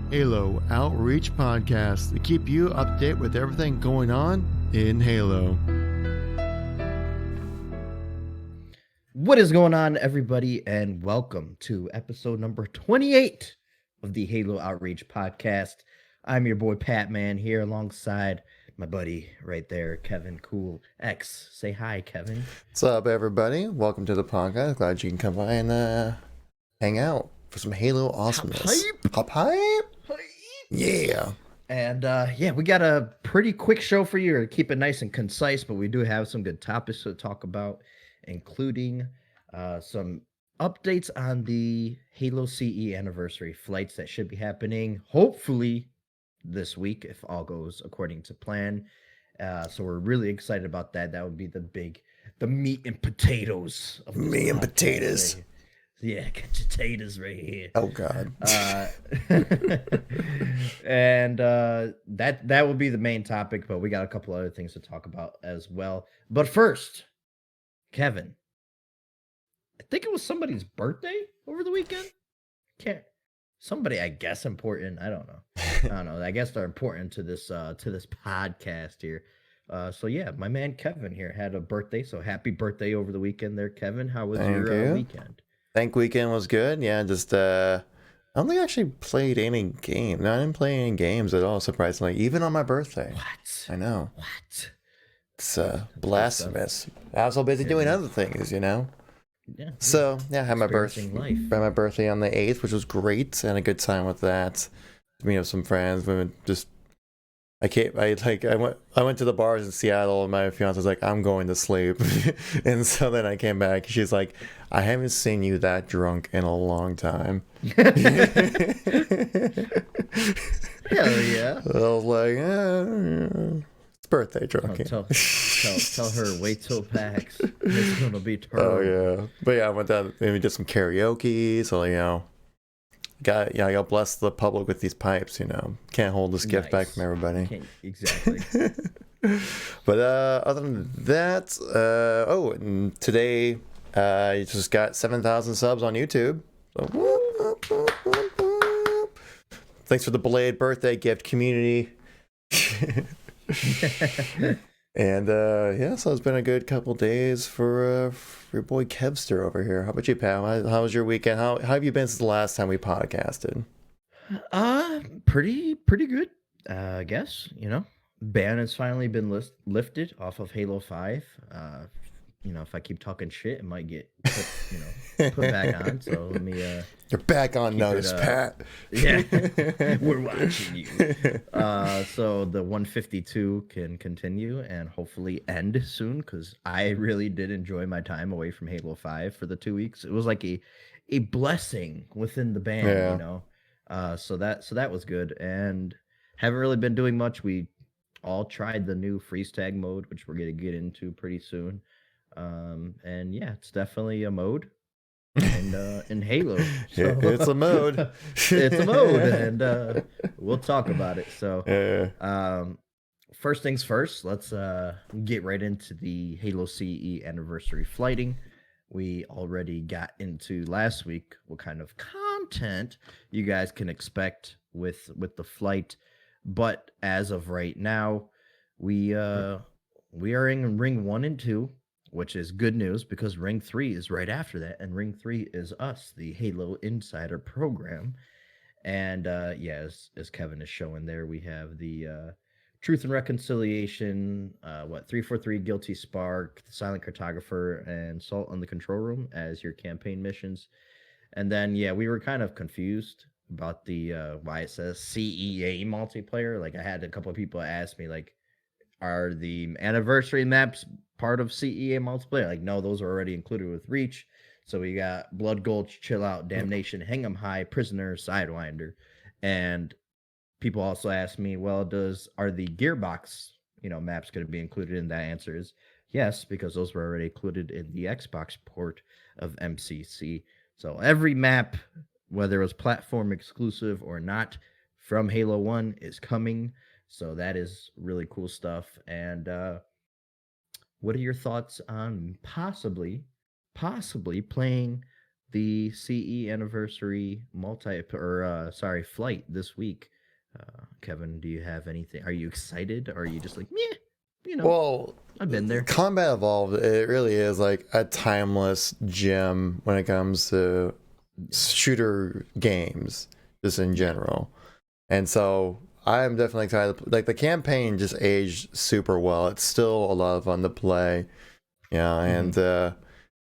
Halo Outreach Podcast to keep you up to date with everything going on in Halo. What is going on, everybody, and welcome to episode number 28 of the Halo Outreach Podcast. I'm your boy Patman here alongside my buddy right there, KevinKoolx. Say hi, Kevin. What's up, everybody? Welcome to the podcast. Glad you can come by and hang out for some Halo awesomeness. Hop hype. Yeah. And we got a pretty quick show for you to keep it nice and concise, but we do have some good topics to talk about, including some updates on the Halo CE anniversary flights that should be happening hopefully this week if all goes according to plan. So we're really excited about that. That would be the meat and potatoes of this Me and podcast potatoes. right here. Yeah, got your potatoes right here. Oh God. And that will be the main topic, but we got a couple other things to talk about as well. But first, Kevin, I think it was somebody's birthday over the weekend. Somebody, I guess, important. I don't know. I guess they're important to this podcast here. So yeah, my man Kevin here had a birthday. So happy birthday over the weekend there, Kevin. How was your weekend? Think weekend was good. Yeah, just I don't think I actually played any games. No, I didn't play any games at all, surprisingly, even on my birthday. What? I know. What? It's blasphemous. I was so busy doing other things, you know? Yeah. So yeah, I had my Experiencing life. Had my birthday on the 8th, which was great. I had a good time with that. Meeting up some friends. We just I went to the bars in Seattle and my fiance was like, I'm going to sleep. And so then I came back. She's like, I haven't seen you that drunk in a long time. Hell yeah. I was like, it's birthday drunk. Tell her, wait till PAX. It's gonna be terrible. Oh yeah. But yeah, I went down and we did some karaoke, so you know. I got bless the public with these pipes, you know. Can't hold this gift back from everybody. Exactly. But other than that, and today you just got 7,000 subs on YouTube. So, whoop, whoop, whoop, whoop. Thanks for the belated birthday gift, community. And so it's been a good couple days for your boy Kevster over here. How about you, Pat? How was your weekend? How have you been since the last time we podcasted? Pretty good. I guess, you know. Ban has finally been lifted off of Halo 5. If I keep talking shit, it might get put back on. So let me You're back on notice, Pat. Yeah. We're watching you. So the 152 can continue and hopefully end soon, because I really did enjoy my time away from Halo 5 for the 2 weeks. It was like a blessing within the band, you know. So that was good, and haven't really been doing much. We all tried the new freeze tag mode, which we're gonna get into pretty soon. And yeah, it's definitely a mode in Halo. So, It's a mode. It's a mode, and we'll talk about it. So first things first, let's get right into the Halo CE anniversary flighting. We already got into last week what kind of content you guys can expect with the flight, but as of right now, we are in ring 1 and 2, which is good news because ring 3 is right after that, and ring 3 is us, the Halo Insider program. And as Kevin is showing there, we have the Truth and Reconciliation, 343 Guilty Spark, Silent Cartographer, and Salt on the Control Room as your campaign missions. And then we were kind of confused about the why it says CEA multiplayer. Like, I had a couple of people ask me, like, are the anniversary maps part of CEA multiplayer? Like, no, those are already included with Reach. So we got Blood Gulch, Chill Out, Damnation, Hang 'em High, Prisoner, Sidewinder. And people also ask me, well, are the Gearbox, maps going to be included? And that answer is yes, because those were already included in the Xbox port of MCC. So every map, whether it was platform exclusive or not, from Halo 1 is coming. So that is really cool stuff. And what are your thoughts on possibly playing the CE anniversary flight this week. Kevin, do you have anything? Are you excited? Or are you just like, meh? Well, I've been there. Combat Evolved, it really is like a timeless gem when it comes to shooter games, just in general. And so I'm definitely excited. Like the campaign just aged super well. It's still a lot of fun to play. Yeah, and the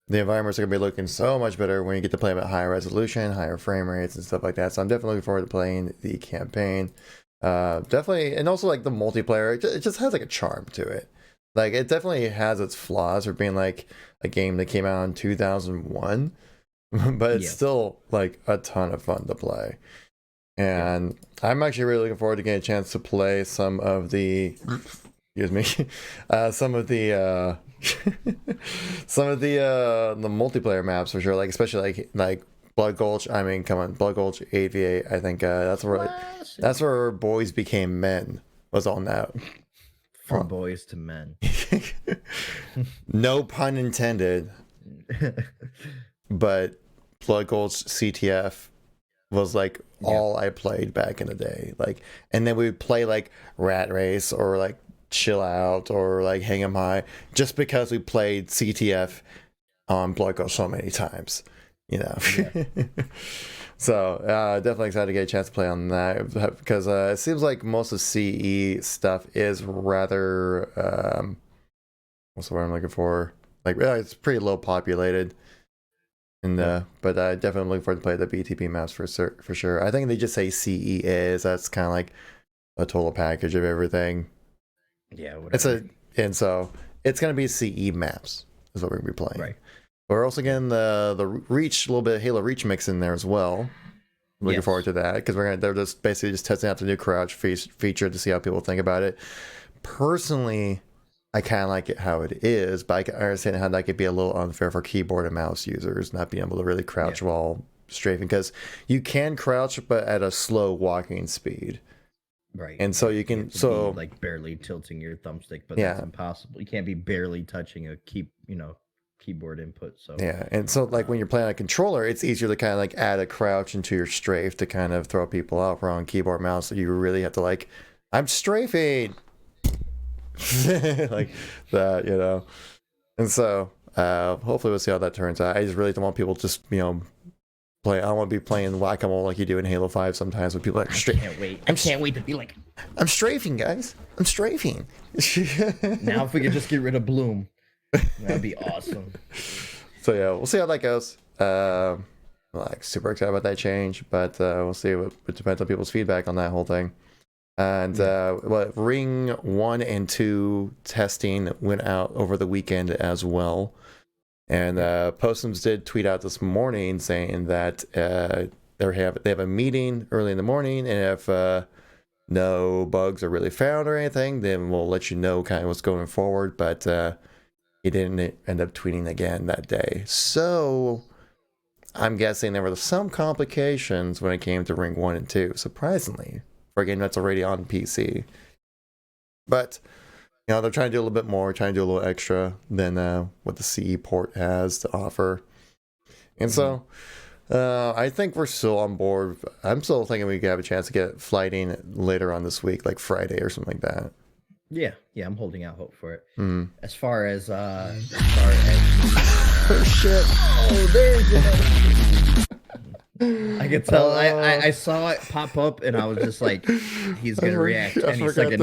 environments are gonna be looking so much better when you get to play them at higher resolution, higher frame rates, and stuff like that. So I'm definitely looking forward to playing the campaign. Definitely, and also like the multiplayer, it just has like a charm to it. Like it definitely has its flaws for being like a game that came out in 2001, but it's still like a ton of fun to play. And I'm actually really looking forward to getting a chance to play some of the, excuse me, some of the the multiplayer maps for sure. Like especially like Blood Gulch. I mean, come on, Blood Gulch 8v8. I think that's where boys became men. Was on that. From boys to men. No pun intended. But Blood Gulch CTF was like all I played back in the day. Like, and then we would play like Rat Race or like Chill Out or like Hang 'em High just because we played CTF on Blood Gulch so many times, So definitely excited to get a chance to play on that because it seems like most of CE stuff is rather what's the word I'm looking for? Like it's pretty low populated. And but I definitely looking forward to play the BTP maps for sure. I think they just say CE is that's kind of like a total package of everything. Yeah, whatever. And so it's gonna be CE maps is what we're gonna be playing. Right. But we're also getting the Reach, a little bit of Halo Reach mix in there as well. Looking forward to that because they're just basically just testing out the new crouch feature to see how people think about it. Personally, I kind of like it how it is, but I understand how that could be a little unfair for keyboard and mouse users not being able to really crouch while strafing because you can crouch but at a slow walking speed. Right. And so you can be, like barely tilting your thumbstick, but that's impossible. You can't be barely touching a keyboard input. So and so like when you're playing a controller, it's easier to kind of like add a crouch into your strafe to kind of throw people off. Where on keyboard mouse, so you really have to like, I'm strafing. Like that, and so hopefully we'll see how that turns out. I just really don't want people just play. I don't want to be playing whack-a-mole like you do in Halo 5 sometimes when people are I can't wait to be like, I'm strafing, guys, I'm strafing. Now if we could just get rid of Bloom, that'd be awesome. So yeah, we'll see how that goes. Like super excited about that change, but we'll see. It depends on people's feedback on that whole thing. And Ring 1 and 2 testing went out over the weekend as well. And Postums did tweet out this morning saying that they have a meeting early in the morning, and if no bugs are really found or anything, then we'll let you know kind of what's going forward. But he didn't end up tweeting again that day. So I'm guessing there were some complications when it came to Ring 1 and 2, surprisingly, for a game that's already on PC. But, they're trying to do a little bit more, trying to do a little extra than what the CE port has to offer. And so, I think we're still on board. I'm still thinking we could have a chance to get flighting later on this week, like Friday or something like that. Yeah, I'm holding out hope for it. As far as oh shit! Oh, there's I could tell. I saw it pop up, and I was just like, "He's gonna react any second."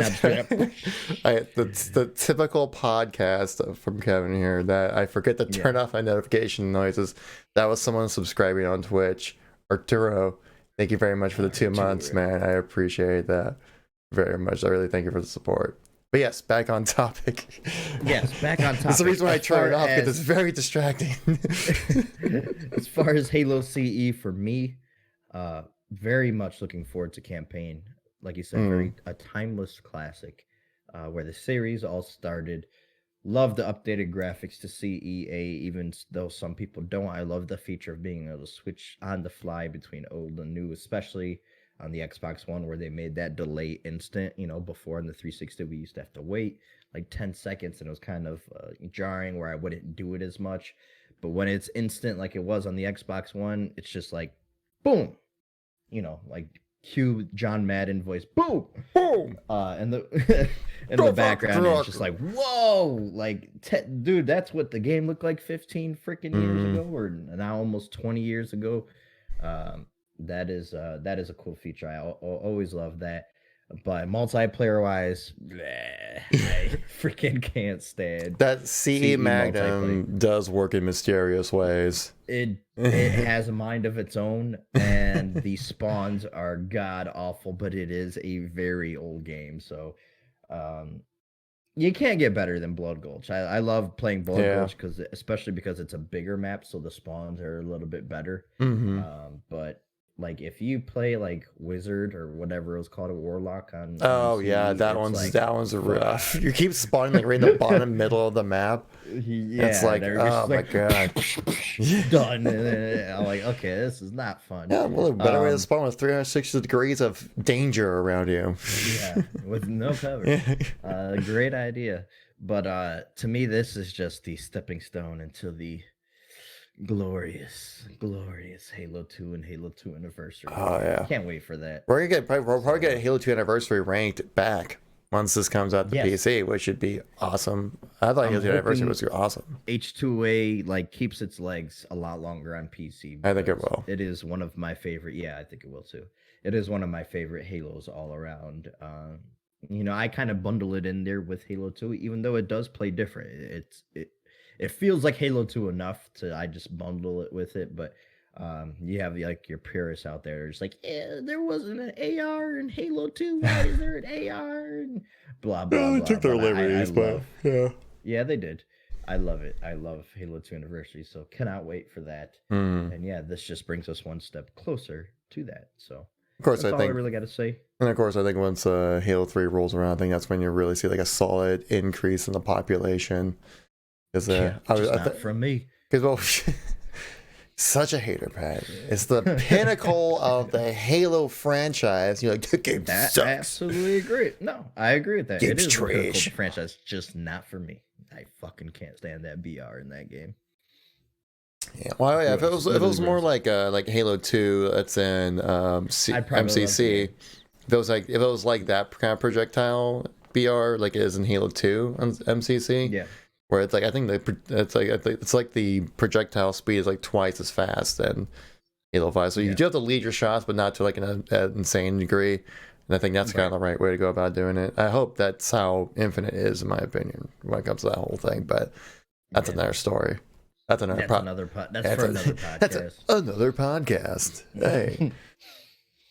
The typical podcast from Kevin here that I forget to turn off my notification noises. That was someone subscribing on Twitch. Arturo, thank you very much for the 2 months, man. I appreciate that very much. I really thank you for the support. But yes, back on topic. Yes, back on topic. That's the reason why I turn it off, because it's very distracting. As far as Halo CE for me, very much looking forward to campaign. Like you said, a timeless classic, where the series all started. Love the updated graphics to CEA, even though some people don't. I love the feature of being able to switch on the fly between old and new, especially on the Xbox One, where they made that delay instant. Before in the 360 we used to have to wait like 10 seconds, and it was kind of jarring where I wouldn't do it as much. But when it's instant, like it was on the Xbox One, it's just like, boom, like cue John Madden voice, boom, Boom. and the in the background, and it's just like, whoa, like, dude, that's what the game looked like 15 freaking years ago, or now almost 20 years ago. That is a cool feature. I always love that. But multiplayer wise, I freaking can't stand that CE Magnum does work in mysterious ways. It has a mind of its own, and the spawns are god awful, but it is a very old game, so you can't get better than Blood Gulch. I love playing Blood Gulch especially because it's a bigger map, so the spawns are a little bit better. But like if you play like Wizard or whatever it was called, a Warlock on that one's rough. You keep spawning like right in the bottom middle of the map. It's like, oh my god, done. And then I'm like, okay, this is not fun. Yeah, well, a better way to spawn with 360 degrees of danger around you. Yeah, with no cover. Great idea. But to me, this is just the stepping stone into the glorious Halo 2 and Halo 2 Anniversary. Oh yeah, can't wait for that. We'll probably get Halo 2 Anniversary ranked back once this comes out to PC, which should be awesome. I thought Halo 2 Anniversary was awesome. H2A like keeps its legs a lot longer on PC. I think it will. It is one of my favorite. Yeah, I think it will too. It is one of my favorite Halos all around. I kind of bundle it in there with Halo 2, even though it does play different. It feels like Halo 2 enough to I just bundle it with it, but you have like your purists out there. It's like, there wasn't an AR in Halo 2. Why is there an AR? And blah blah blah. They took their liberties, but yeah, they did. I love it. I love Halo 2 Anniversary, so cannot wait for that. And yeah, this just brings us one step closer to that. So of course, that's all I really got to say. And of course, I think once Halo 3 rolls around, I think that's when you really see like a solid increase in the population. Because not from me. Because such a hater, Pat. It's the pinnacle of the Halo franchise. You're like, the game sucks. I absolutely agree. No, I agree with that. Game's it is trash. The pinnacle of the franchise, just not for me. I fucking can't stand that BR in that game. Yeah, well, yeah. If it was more like Halo 2, that's in MCC. If it was like that kind of projectile BR, like it is in Halo 2 on MCC. Yeah. Where it's like it's like the projectile speed is like twice as fast than Halo 5. So you do have to lead your shots, but not to like an insane degree. And I think that's kind of the right way to go about doing it. I hope that's how Infinite is, in my opinion, when it comes to that whole thing. But that's another story. That's another podcast. That's another podcast. Hey.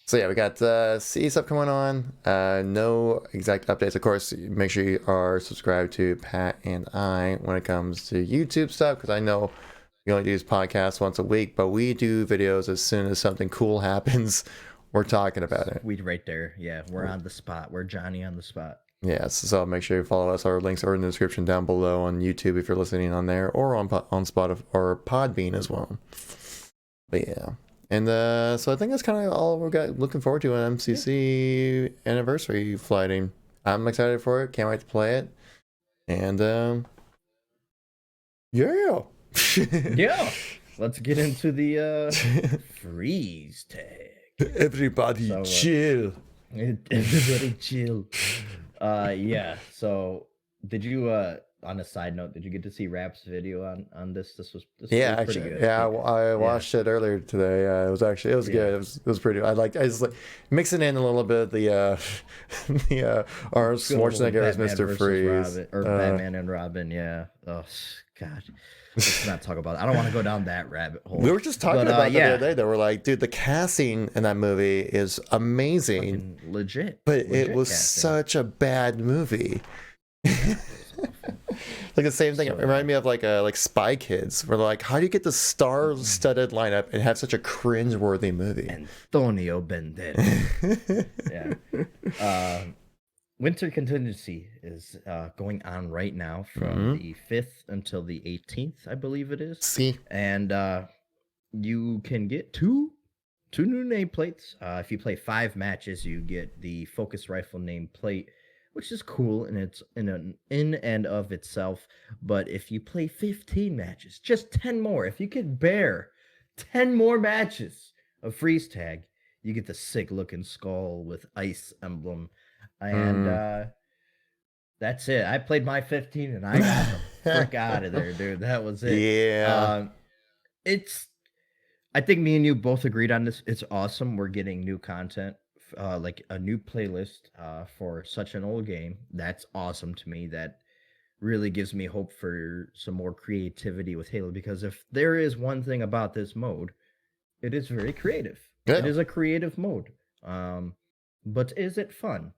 So yeah, we got CE stuff going on. No exact updates. Of course, make sure you are subscribed to Pat and I when it comes to YouTube stuff, because I know we only do this podcast once a week, but we do videos as soon as something cool happens. We're talking about it. We right there. Yeah, we're on the spot. We're Johnny on the spot. Yes, so make sure you follow us. Our links are in the description down below on YouTube if you're listening on there, or on Spotify or Podbean as well. But yeah. And so I think that's kind of all we've got looking forward to an MCC anniversary flighting. I'm excited for it. Can't wait to play it. And yeah. Yeah. Let's get into the freeze tag. Everybody chill. Everybody chill. Yeah. So did you on a side note, did you get to see Rap's video on this? This was actually pretty good. Yeah, I watched it earlier today. It was good. It was pretty. I just like mixing in a little bit of the Arnold Schwarzenegger as Mr. Freeze Batman and Robin. Yeah. Oh God. Let's not talk about it. I don't want to go down that rabbit hole. We were just talking about it the other day. They were like, dude, the casting in that movie is amazing. Fucking legit. But it was such a bad movie. Like the same thing. It reminded me of like Spy Kids, where like, how do you get the star-studded lineup and have such a cringe-worthy movie? Antonio Banderas. Yeah. Winter Contingency is going on right now from the 5th until the 18th, I believe it is. See, and you can get two new nameplates. If you play 5 matches, you get the focus rifle nameplate, which is cool and it's in and of itself. But if you play 15 matches, just 10 more, if you could bear 10 more matches of freeze tag, you get the sick looking skull with ice emblem. And that's it. I played my 15 and I got the frick out of there, dude. That was it. Yeah. It's I think me and you both agreed on this. It's awesome. We're getting new content, like a new playlist for such an old game. That's awesome to me. That really gives me hope for some more creativity with Halo. Because if there is one thing about this mode, it is very creative. Yeah. It is a creative mode. But is it fun?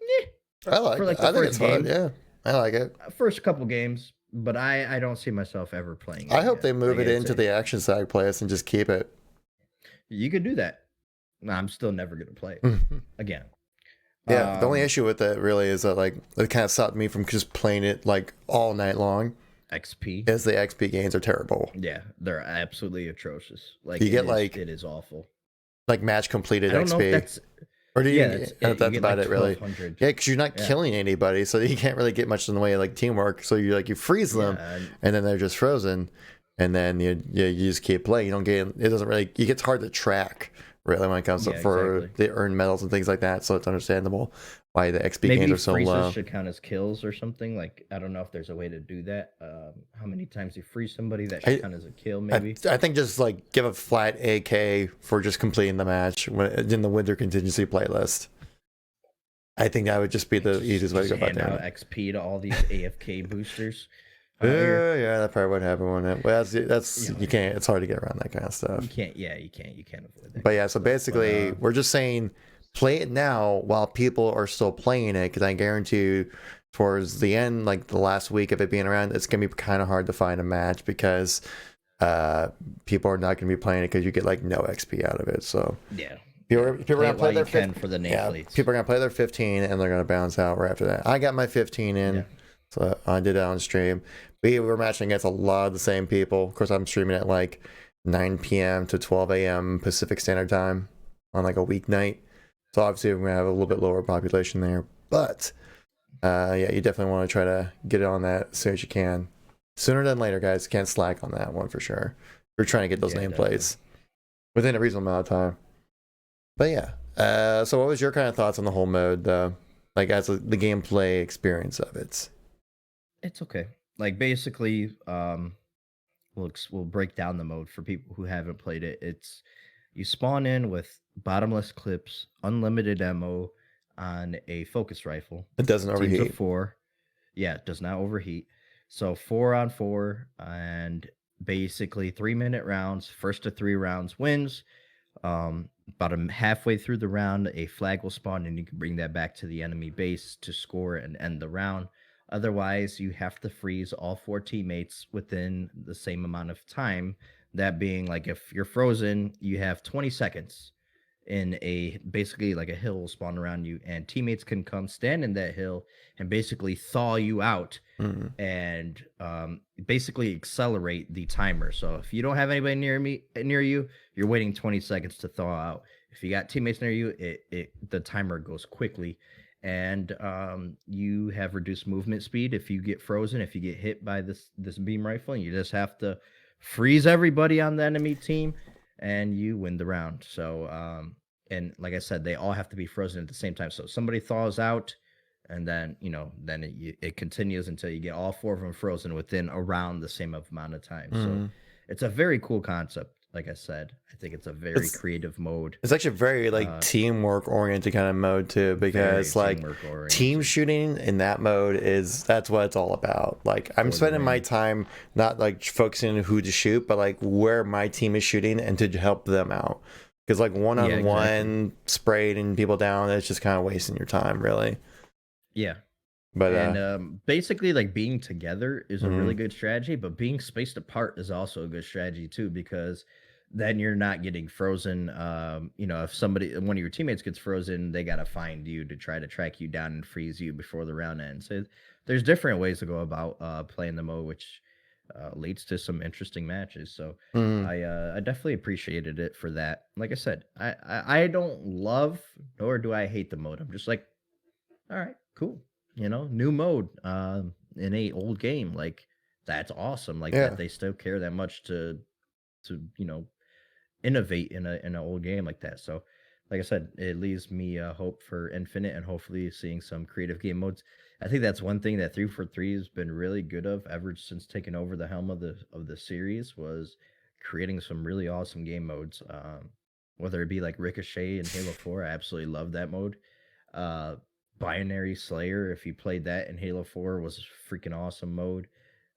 Yeah. I think it's fun. Yeah, I like it. First couple games, but I don't see myself ever playing it. I hope they move it into the action side playlist and just keep it. You could do that. No, I'm still never gonna play it again. Yeah, the only issue with it really is that like it kind of stopped me from just playing it like all night long. XP is the XP games are terrible. Yeah, they're absolutely atrocious. Like you get like it is awful. Like match completed I don't XP. know if that's or do you? that's about like it, really. Yeah, because you're not killing anybody, so you can't really get much in the way of like teamwork. So you freeze them, and then they're just frozen, and then you just keep playing. You don't get it. Doesn't really. It gets hard to track really when it comes to the earned medals and things like that. So it's understandable why the XP gains are so low. Maybe should count as kills or something. Like I don't know if there's a way to do that. How many times you freeze somebody that should count as a kill? Maybe I think just like give a flat AK for just completing the match in the winter contingency playlist. I think that would just be the easiest way to go about that. Hand out XP to all these AFK boosters. Yeah, that probably would happen. Well, that's you can't. It's hard to get around that kind of stuff. You can't. Yeah, you can't avoid that. But yeah, so basically, we're just saying play it now while people are still playing it, because I guarantee you, towards the end, like the last week of it being around, it's gonna be kind of hard to find a match because people are not gonna be playing it because you get like no XP out of it. So yeah. People are gonna play their 15 for the nameplates. People are gonna play their 15 and they're gonna bounce out right after that. I got my 15 in, so I did it on stream. We were matching against a lot of the same people. Of course, I'm streaming at like 9 p.m. to 12 a.m. Pacific Standard Time on like a weeknight. So obviously we're gonna have a little bit lower population there, but yeah, you definitely want to try to get it on that as soon as you can. Sooner than later, guys. Can't slack on that one for sure. We're trying to get those nameplates within a reasonable amount of time. But yeah, so what was your kind of thoughts on the whole mode, like as the gameplay experience of it? It's okay. Like basically, we'll break down the mode for people who haven't played it. It's you spawn in with bottomless clips, unlimited ammo on a focus rifle. It doesn't overheat. Teams of 4. Yeah, it does not overheat. So 4-on-4 and basically 3-minute rounds. First to 3 rounds wins. About halfway through the round, a flag will spawn, and you can bring that back to the enemy base to score and end the round. Otherwise, you have to freeze all 4 teammates within the same amount of time. That being, like, if you're frozen, you have 20 seconds in basically like a hill will spawn around you, and teammates can come stand in that hill and basically thaw you out and basically accelerate the timer. So if you don't have anybody near you, you're waiting 20 seconds to thaw out. If you got teammates near you, the timer goes quickly, and you have reduced movement speed if you get frozen. If you get hit by this beam rifle, and you just have to freeze everybody on the enemy team, and you win the round. So and like I said, they all have to be frozen at the same time. So somebody thaws out, and then it continues until you get all 4 of them frozen within around the same amount of time. So it's a very cool concept. Like I said, I think it's a very creative mode. It's actually very like teamwork oriented kind of mode too, because like team shooting in that mode that's what it's all about. Like I'm spending my time not like focusing on who to shoot, but like where my team is shooting and to help them out. Because like one-on-one sprayed and people down, it's just kind of wasting your time, really. Yeah. But basically, like being together is a really good strategy, but being spaced apart is also a good strategy too, because then you're not getting frozen. If one of your teammates gets frozen, they gotta find you to try to track you down and freeze you before the round ends. So there's different ways to go about playing the mode, which leads to some interesting matches. So I definitely appreciated it for that. Like I said, I don't love nor do I hate the mode. I'm just like, all right, cool. New mode in a old game. Like, that's awesome. Like, Yeah. that they still care that much to innovate in an old game like that. So, like I said, it leaves me hope for Infinite and hopefully seeing some creative game modes. I think that's one thing that 343 has been really good of ever since taking over the helm of the series, was creating some really awesome game modes. Whether it be like Ricochet and Halo 4, I absolutely love that mode. Uh, Binary Slayer, if you played that in Halo 4, was a freaking awesome mode.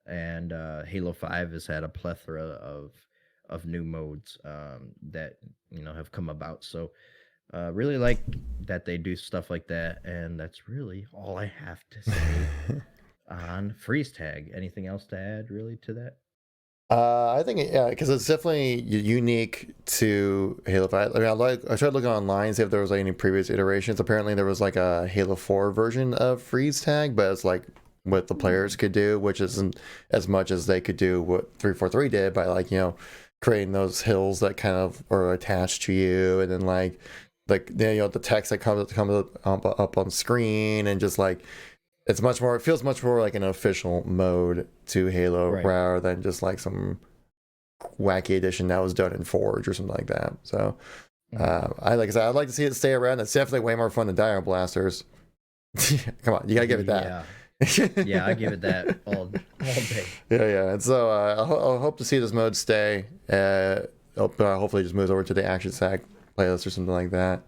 And Halo 5 has had a plethora of new modes that have come about. So really like that they do stuff like that, and that's really all I have to say on freeze tag. Anything else to add really to that? I think yeah, because it's definitely unique to Halo 5. I mean, I tried looking online, see if there was like any previous iterations. Apparently, there was like a Halo 4 version of freeze tag, but it's like what the players could do, which isn't as much as they could do what 343 did by like creating those hills that kind of are attached to you, and then like the text that comes up on screen, and just like it feels much more like an official mode to Halo, Right. rather than just like some wacky edition that was done in Forge or something like that. So I like I said, I'd like to see it stay around. It's definitely way more fun than Dire Blasters. Come on, you gotta give it that. Yeah. Yeah, I give it that all day. Yeah. And so I hope to see this mode stay. Hopefully, just moves over to the Action Sack playlist or something like that.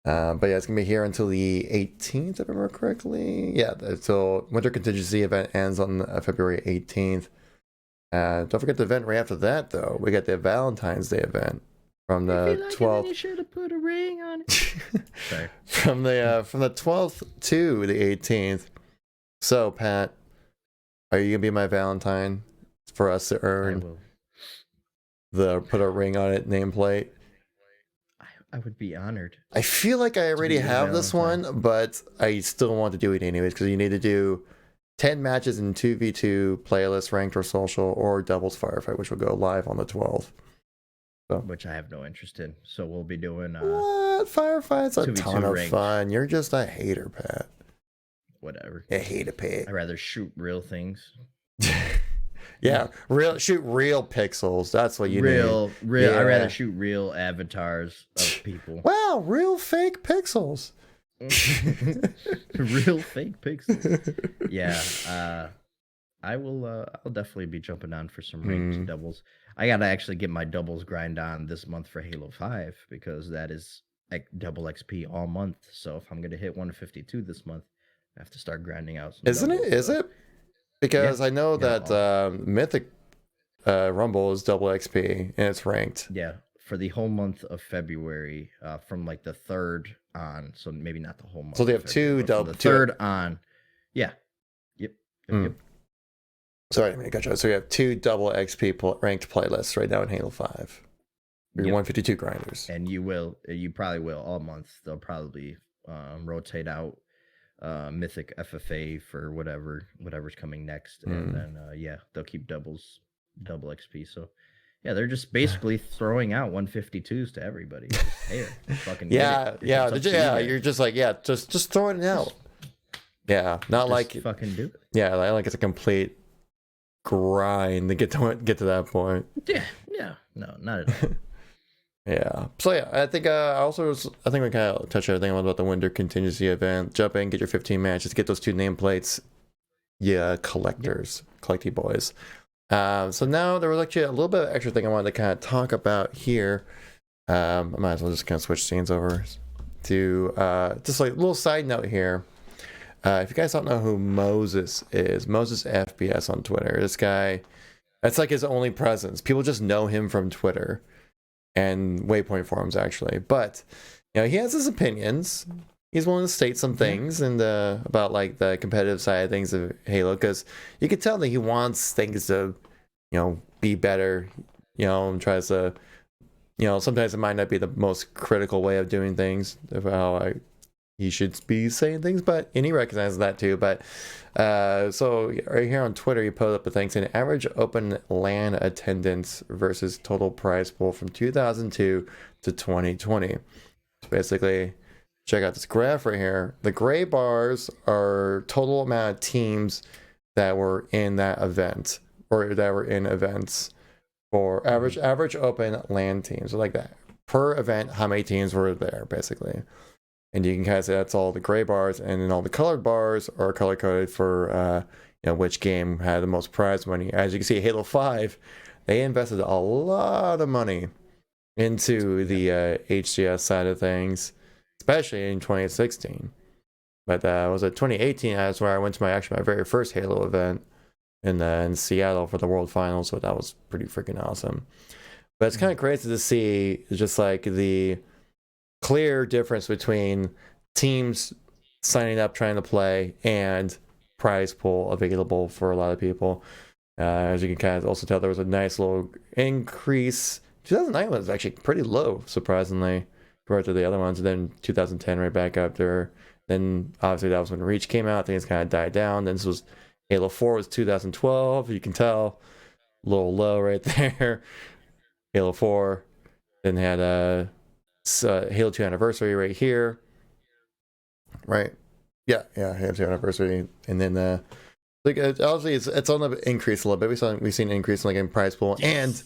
But yeah, it's gonna be here until the 18th, if I remember correctly. Yeah, so Winter Contingency event ends on February 18th. Don't forget the event right after that, though. We got the Valentines Day event from the 12th. You should have put a ring on it. Sorry. From the 12th to the 18th. So, Pat, are you gonna be my Valentine for us to I earn will. the put a ring on it nameplate? I would be honored. I feel like I already be your have this Valentine. one, but I still want to do it anyways, because you need to do 10 matches in 2v2 playlist, ranked or social, or doubles firefight, which will go live on the 12th. Which I have no interest in. So we'll be doing What? Firefights a 2v2 ton of ranked. fun. You're just a hater, Pat. whatever. A hater, Pat. I'd rather shoot real things. Yeah, shoot real pixels. That's what you real. need. I'd Yeah. rather shoot real avatars of people. Wow, real fake pixels. Real fake pixels. Yeah. I will. I'll definitely be jumping on for some ranked doubles. I gotta actually get my doubles grind on this month for Halo 5, because that is double XP all month. So if I'm gonna hit 152 this month, I have to start grinding out some Isn't doubles, it? Is it? Because Yeah. I know Yeah, that Mythic Rumble is double XP and it's ranked. Yeah, for the whole month of February, from like the 3rd on. So maybe not the whole month. So they of have February, two but from double. the 3rd on. Yeah. Yep. Yep. Sorry, I mean, gotcha. So you have two double XP ranked playlists right now in Halo 5. Your Yep. 152 grinders. And you probably will all month. They'll probably rotate out Mythic FFA for whatever's coming next, and then they'll keep double XP. So yeah, they're just basically throwing out 152s to everybody. Just, hey, fucking get it. It's up to you guys. You're just like, just throwing it out. Yeah, not Just like fucking do it. yeah, like it's a complete grind to get to that point. Yeah, no, not at all. Yeah. So yeah, I think I think we kind of touched everything about the Winter Contingency event. Jump in, get your 15 matches, get those two nameplates. Yeah, collecty boys. So now there was actually a little bit of extra thing I wanted to kind of talk about here. I might as well just kind of switch scenes over to just like a little side note here. If you guys don't know who Moses is, Moses FPS on Twitter. This guy, that's like his only presence. People just know him from Twitter and Waypoint forums, actually. But he has his opinions. He's willing to state some things and about like the competitive side of things of Halo, because you can tell that he wants things to be better. And tries to sometimes it might not be the most critical way of doing things of how he should be saying things, and he recognizes that too. But so right here on Twitter, he put up a thing saying average open LAN attendance versus total prize pool from 2002 to 2020. So basically, check out this graph right here. The gray bars are total amount of teams that were in that event, or that were in events for average open land teams, so like that per event. How many teams were there, basically? And you can kind of say that's all the gray bars, and then all the colored bars are color coded for which game had the most prize money. As you can see, Halo 5, they invested a lot of money into the HCS side of things, especially in 2016. But was it 2018? That's where I went to my very first Halo event in Seattle for the World Finals. So that was pretty freaking awesome. But it's kind of crazy to see just like the clear difference between teams signing up trying to play and prize pool available for a lot of people. As you can kind of also tell, there was a nice little increase. 2009 was actually pretty low, surprisingly, compared to the other ones. And then 2010 right back up there. Then obviously that was when Reach came out. Things kind of died down. Then this was Halo 4 was 2012. You can tell a little low right there. Halo 4 then had Halo 2 anniversary right here. Right. Yeah, Halo 2 anniversary. And then obviously it's on the increase a little bit. We've seen an increase in prize pool and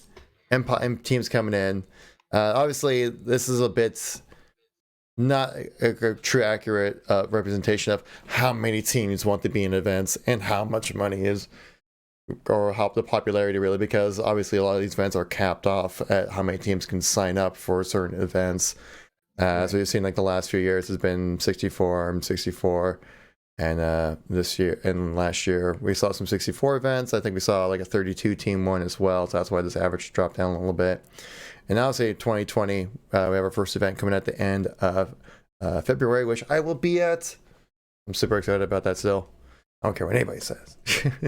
teams coming in. Obviously this is a bit not a true accurate representation of how many teams want to be in events and how much money is, or how the popularity really, because obviously a lot of these events are capped off at how many teams can sign up for certain events. So you've seen the last few years has been 64, and this year and last year we saw some 64 events. I think we saw a 32 team one as well, so that's why this average dropped down a little bit. And now say 2020, we have our first event coming at the end of February, which I will be at. I'm super excited about that still. I don't care what anybody says. I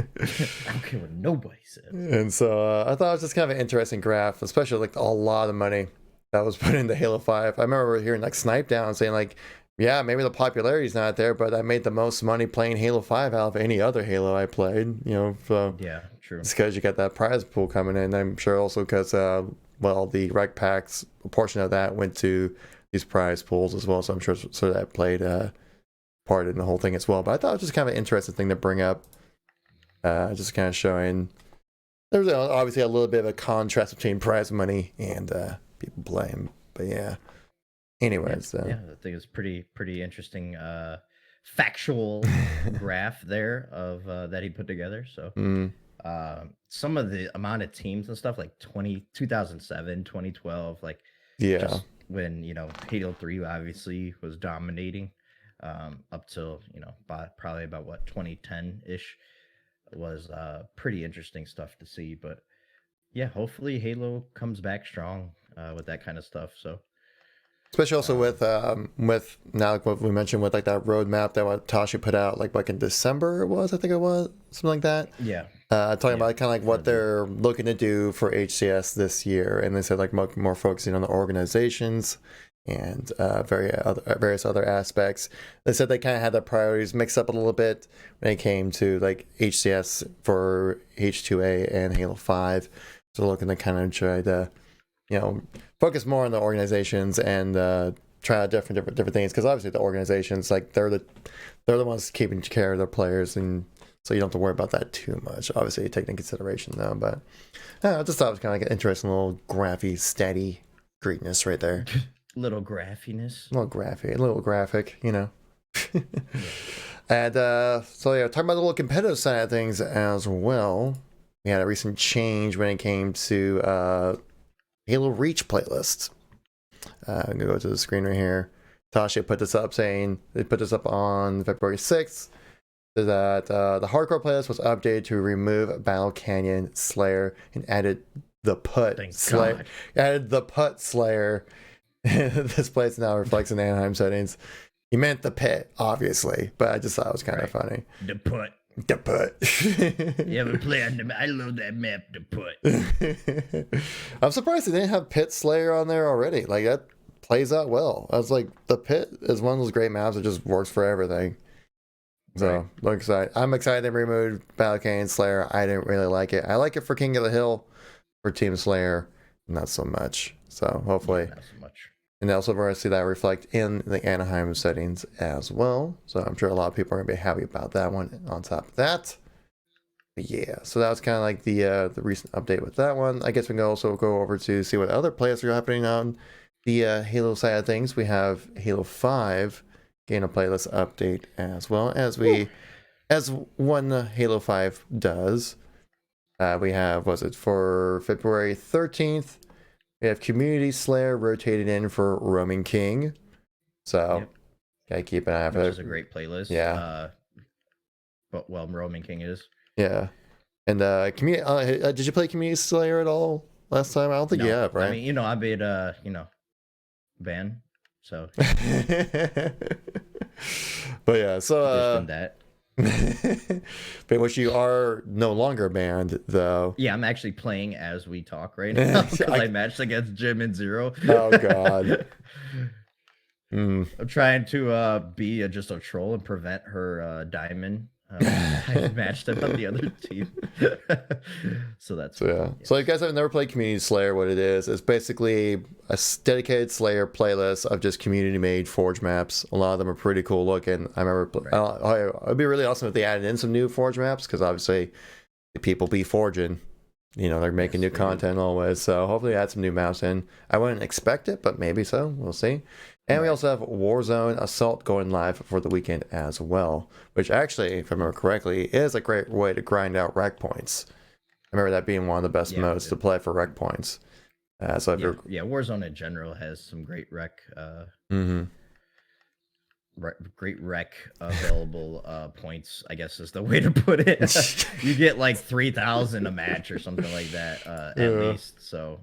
don't care what nobody says. And so I thought it was just kind of an interesting graph, especially a lot of money that was put into Halo 5. I remember hearing Snipe Down saying yeah, maybe the popularity's not there, but I made the most money playing Halo 5 out of any other Halo I played. So yeah, true. It's because you got that prize pool coming in. I'm sure also because the rec packs, a portion of that went to these prize pools as well. So I'm sure that played part in the whole thing as well. But I thought it was just kind of an interesting thing to bring up. Just kind of showing there's obviously a little bit of a contrast between prize money and people playing. But yeah. Anyways, yeah, I think it's pretty interesting factual graph there of that he put together. So some of the amount of teams and stuff 2007, 2012, just when Halo 3 obviously was dominating up till probably about 2010-ish was pretty interesting stuff to see. But yeah, hopefully Halo comes back strong with that kind of stuff. So especially also with now what we mentioned with that roadmap that what Tashi put out back in December I think it was something like that. Yeah. Talking about kind of what they're looking to do for HCS this year, and they said more focusing on the organizations and various other aspects. They said they kind of had their priorities mixed up a little bit when it came to HCS for H2A and Halo 5. So they're looking to kind of try to focus more on the organizations and try out different things, because obviously the organizations they're the ones keeping care of their players, and so you don't have to worry about that too much. Obviously you take into consideration though, but I just thought it was kind of an interesting little graphy steady greatness right there. Little graphiness, a little graphic. And so yeah, talking about the little competitive side of things as well, we had a recent change when it came to Halo Reach playlist. I'm gonna go to the screen right here. Tasha put this up saying they put this up on February 6th. That the hardcore playlist was updated to remove Battle Canyon Slayer and added the Put Slayer. Added the Put Slayer. This place now reflects in Anaheim settings. He meant the pit, obviously, but I just thought it was kind of funny. The Put. The Put. You ever play on I love that map, The Put. I'm surprised they didn't have Pit Slayer on there already. That plays out well. I was the Pit is one of those great maps that just works for everything. So I'm excited they removed Battle Canyon Slayer. I didn't really like it. I like it for King of the Hill. For Team Slayer, not so much. So hopefully, not so much. And also we're going to see that reflect in the Anaheim settings as well. So I'm sure a lot of people are going to be happy about that one on top of that. But yeah, so that was kind of like the recent update with that one. I guess we can also go over to see what other playlists are happening on the Halo side of things. We have Halo 5 getting a playlist update as well as one Halo 5 does. We have, was it for February 13th? We have Community Slayer rotated in for Roaming King. So, gotta keep an eye out for it. Which is a great playlist. Yeah. But Roaming King is. Yeah. And did you play Community Slayer at all last time? I don't think you have, right? I mean, I made ban. So. But yeah, so that. but which you are no longer banned, though. Yeah, I'm actually playing as we talk right now because I matched against Jim and Zero. Oh God. I'm trying to be just a troll and prevent her diamond. I matched him on the other team. So that's yeah. So if you guys have never played Community Slayer, what it is basically a dedicated Slayer playlist of just community-made Forge maps. A lot of them are pretty cool looking. I remember it'd be really awesome if they added in some new Forge maps, because obviously the people be forging. They're making new content always. So hopefully add some new maps in. I wouldn't expect it, but maybe so. We'll see. And we also have Warzone Assault going live for the weekend as well, which actually, if I remember correctly, is a great way to grind out rec points. I remember that being one of the best modes to play for rec points. So if Warzone in general has some great rec. Great rec available points, I guess is the way to put it. You get like 3,000 a match or something like that at least. So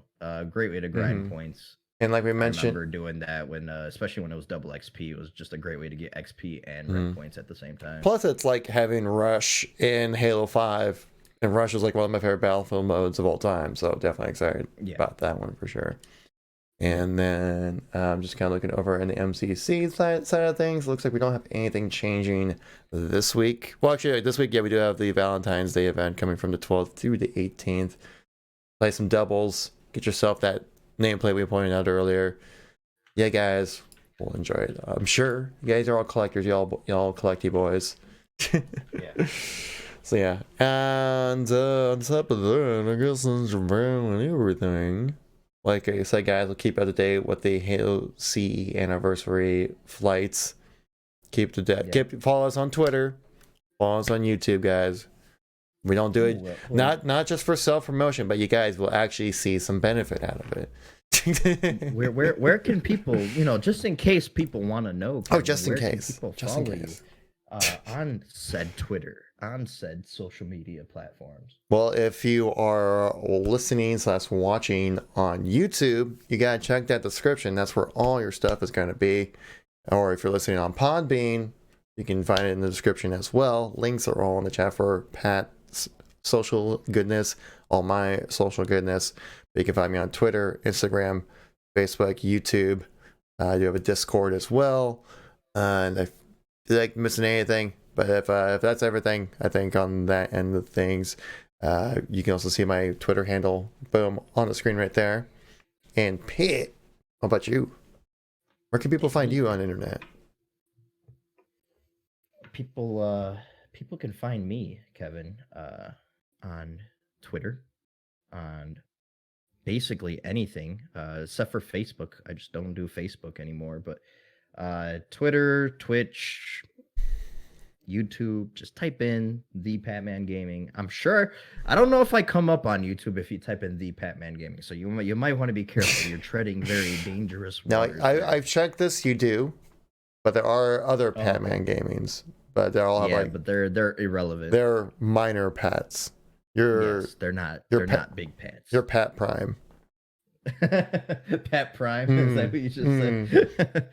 great way to grind points. And like we mentioned, I remember doing that when, especially when it was double XP, it was just a great way to get XP and rec points at the same time. Plus, it's like having Rush in Halo 5, and Rush is like one of my favorite Battlefield modes of all time. So definitely excited about that one for sure. And then I'm just kind of looking over in the MCC side of things. Looks like we don't have anything changing this week. Well, actually, this week, we do have the Valentines Day event coming from the 12th through the 18th. Play some doubles. Get yourself that nameplate we pointed out earlier. Yeah, guys, we'll enjoy it. I'm sure you guys are all collectors. Y'all collecty boys. Yeah. So yeah, and on top of that, I guess since we're everything, like I said, guys, we'll keep up to date with the Halo CE anniversary flights. Keep follow us on Twitter, follow us on YouTube, guys. We don't do it not just for self-promotion, but you guys will actually see some benefit out of it. where can people, just in case people want to know, Kevin, just in case, on said Twitter, on said social media platforms? Well, if you are listening/watching on YouTube, you gotta check that description. That's where all your stuff is going to be. Or if you're listening on Podbean, you can find it in the description as well. Links are all in the chat for Pat's social goodness, all my social goodness. But you can find me on Twitter, Instagram, Facebook, YouTube. I do have a Discord as well. And if you like missing anything, but if that's everything, I think on that end of things, you can also see my Twitter handle, boom, on the screen right there. And Pete, how about you? Where can people find you on the internet? People can find me, Kevin, on Twitter, on basically anything, except for Facebook. I just don't do Facebook anymore, but Twitter, Twitch, YouTube, just type in the Patman Gaming. I'm sure, I don't know if I come up on YouTube if you type in the Patman Gaming, so you might want to be careful. You're treading very dangerous waters. Now I've checked this, you do, but there are other Patman Gamings, but they're all but they're irrelevant. They're minor pats. They're not big pats. You're Pat Prime. Pat Prime, is that what you just said?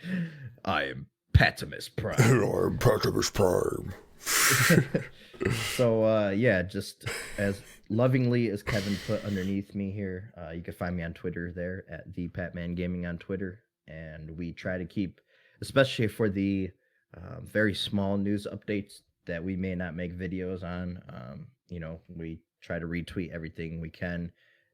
I am Patimus Prime. I'm Patimus Prime. So just as lovingly as Kevin put underneath me here, you can find me on Twitter there at the Patman Gaming on Twitter, and we try to keep, especially for the very small news updates that we may not make videos on, we try to retweet everything we can.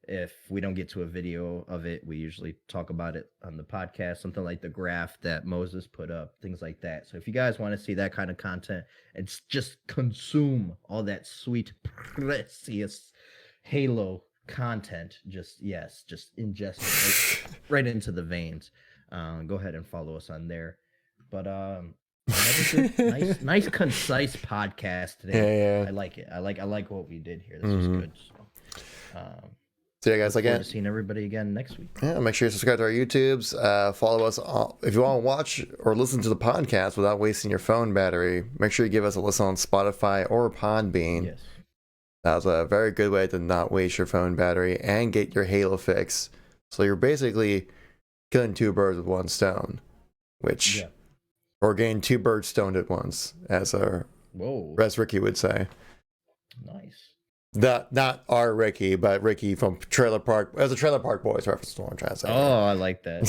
If we don't get to a video of it, we usually talk about it on the podcast, something like the graph that Moses put up, things like that. So if you guys want to see that kind of content and just consume all that sweet, precious Halo content, just ingest it right into the veins. Go ahead and follow us on there. But another good, nice, concise podcast today. Yeah. I like it. I like what we did here. This was good. So yeah, guys, again, seeing everybody again next week. Yeah, make sure you subscribe to our YouTubes. Follow us if you want to watch or listen to the podcast without wasting your phone battery. Make sure you give us a listen on Spotify or Podbean. Yes, that's a very good way to not waste your phone battery and get your Halo fix. So you're basically killing two birds with one stone, which or getting two birds stoned at once, as Ricky would say. Nice. Not our Ricky, but Ricky from Trailer Park. As a Trailer Park Boys reference to what I'm trying to say. Oh, I like that.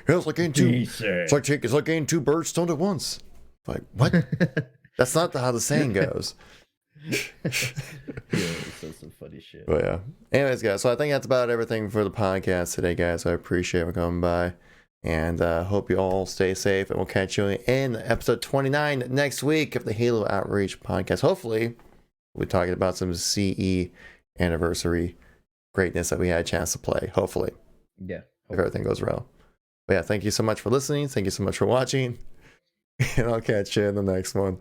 It's like getting two birds stoned at once. Like, what? That's not how the saying goes. Yeah, it says some funny shit. But yeah. Anyways, guys, so I think that's about everything for the podcast today, guys. I appreciate you coming by. And hope you all stay safe. And we'll catch you in episode 29 next week of the Halo Outreach podcast. Hopefully, we'll be talking about some CE anniversary greatness that we had a chance to play. Hopefully. Yeah. If everything goes well. But yeah, thank you so much for listening. Thank you so much for watching. And I'll catch you in the next one.